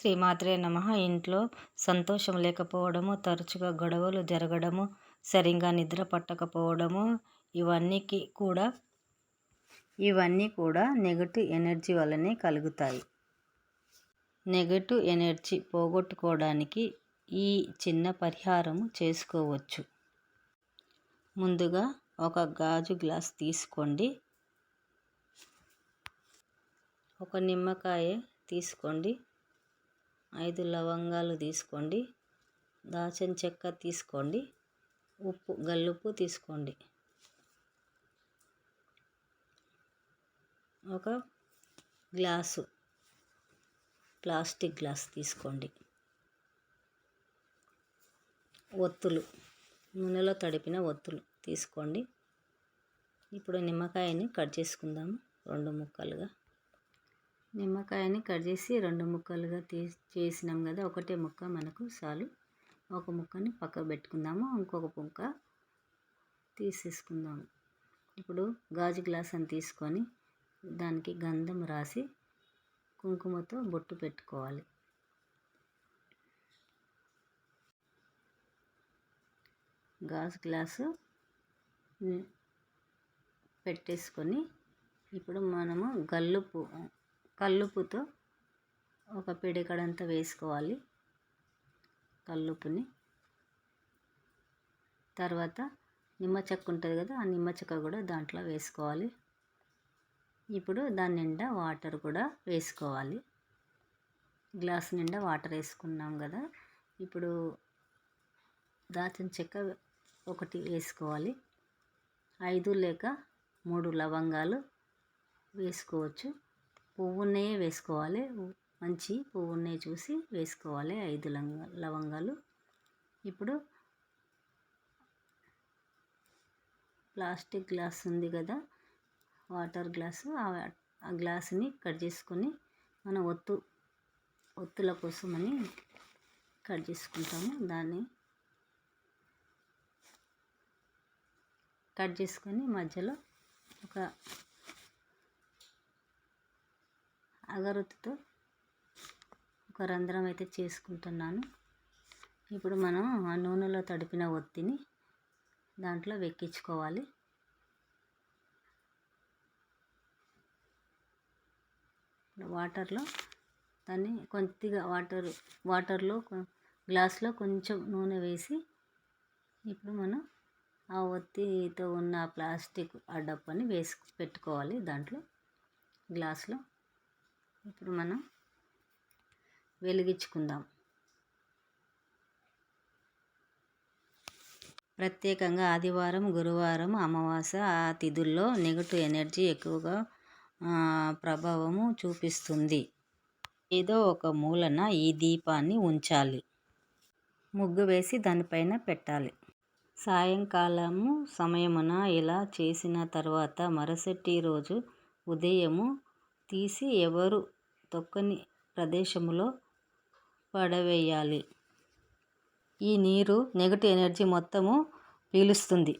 శ్రీమాత్రే నమః. ఇంట్లో సంతోషం లేకపోవడము, తరచుగా గొడవలు జరగడము, సరిగ్గా నిద్ర పట్టకపోవడము ఇవన్నీ కూడా నెగటివ్ ఎనర్జీ వల్లనే కలుగుతాయి. నెగటివ్ ఎనర్జీ పోగొట్టుకోవడానికి ఈ చిన్న పరిహారము చేసుకోవచ్చు. ముందుగా ఒక గాజు గ్లాస్ తీసుకోండి. ఒక నిమ్మకాయ తీసుకోండి. 5 లవంగాలు తీసుకోండి. దాల్చిన చెక్క తీసుకోండి. గల్లుప్పు తీసుకోండి. ఒక గ్లాసు ప్లాస్టిక్ గ్లాస్ తీసుకోండి. ఒత్తులు, నూనెలో తడిపిన ఒత్తులు తీసుకోండి. ఇప్పుడు నిమ్మకాయని కట్ చేసుకుందాము 2 ముక్కలుగా. నిమ్మకాయని కట్ చేసి 2 ముక్కలుగా చేసినాం కదా, ఒకటే ముక్క మనకు చాలు. ఒక ముక్కని పక్కకు పెట్టుకుందాము, ఇంకొక ముక్క తీసేసుకుందాము. ఇప్పుడు గాజు గ్లాస్ అని తీసుకొని దానికి గంధం రాసి కుంకుమతో బొట్టు పెట్టుకోవాలి. గాజు గ్లాసు పెట్టేసుకొని ఇప్పుడు మనము కల్లుప్పుతో ఒక పిడికడంతా వేసుకోవాలి. కల్లుప్పుని తర్వాత నిమ్మ చెక్క ఉంటుంది కదా, ఆ నిమ్మ చెక్క కూడా దాంట్లో వేసుకోవాలి. ఇప్పుడు దాని నిండా వాటర్ కూడా వేసుకోవాలి. గ్లాస్ నిండా వాటర్ వేసుకున్నాం కదా, ఇప్పుడు దాల్చిన చెక్క ఒకటి వేసుకోవాలి. 5 లేక 3 లవంగాలు వేసుకోవచ్చు. పువ్వునే వేసుకోవాలి, మంచి పువ్వునే చూసి వేసుకోవాలి 5 లవంగాలు. ఇప్పుడు ప్లాస్టిక్ గ్లాస్ ఉంది కదా, వాటర్ గ్లాసు, ఆ గ్లాసుని కట్ చేసుకొని మనం ఒత్తుల కోసమని కట్ చేసుకుంటాము. దాన్ని కట్ చేసుకొని మధ్యలో ఒక అగరొత్తుతో ఒక రంధ్రం అయితే చేసుకుంటున్నాను. ఇప్పుడు మనం ఆ నూనెలో తడిపిన ఒత్తిని దాంట్లో వెక్కించుకోవాలి. వాటర్లో దాన్ని కొద్దిగా వాటర్లో గ్లాస్లో కొంచెం నూనె వేసి ఇప్పుడు మనం ఆ ఒత్తితో ఉన్న ప్లాస్టిక్ ఆ డబ్బాని పెట్టుకోవాలి దాంట్లో గ్లాస్లో. ఇప్పుడు మనం వెలిగించుకుందాం. ప్రత్యేకంగా ఆదివారం, గురువారం, అమావాస్య ఆ తిథుల్లో నెగటివ్ ఎనర్జీ ఎక్కువగా ప్రభావము చూపిస్తుంది. ఏదో ఒక మూలన ఈ దీపాన్ని ఉంచాలి. ముగ్గు వేసి దానిపైన పెట్టాలి. సాయంకాలము సమయమున ఇలా చేసిన తర్వాత మరుసటి రోజు ఉదయము తీసి ఎవరు తొక్కని ప్రదేశంలో పడవేయాలి. ఈ నీరు నెగటివ్ ఎనర్జీ మొత్తము పీలుస్తుంది.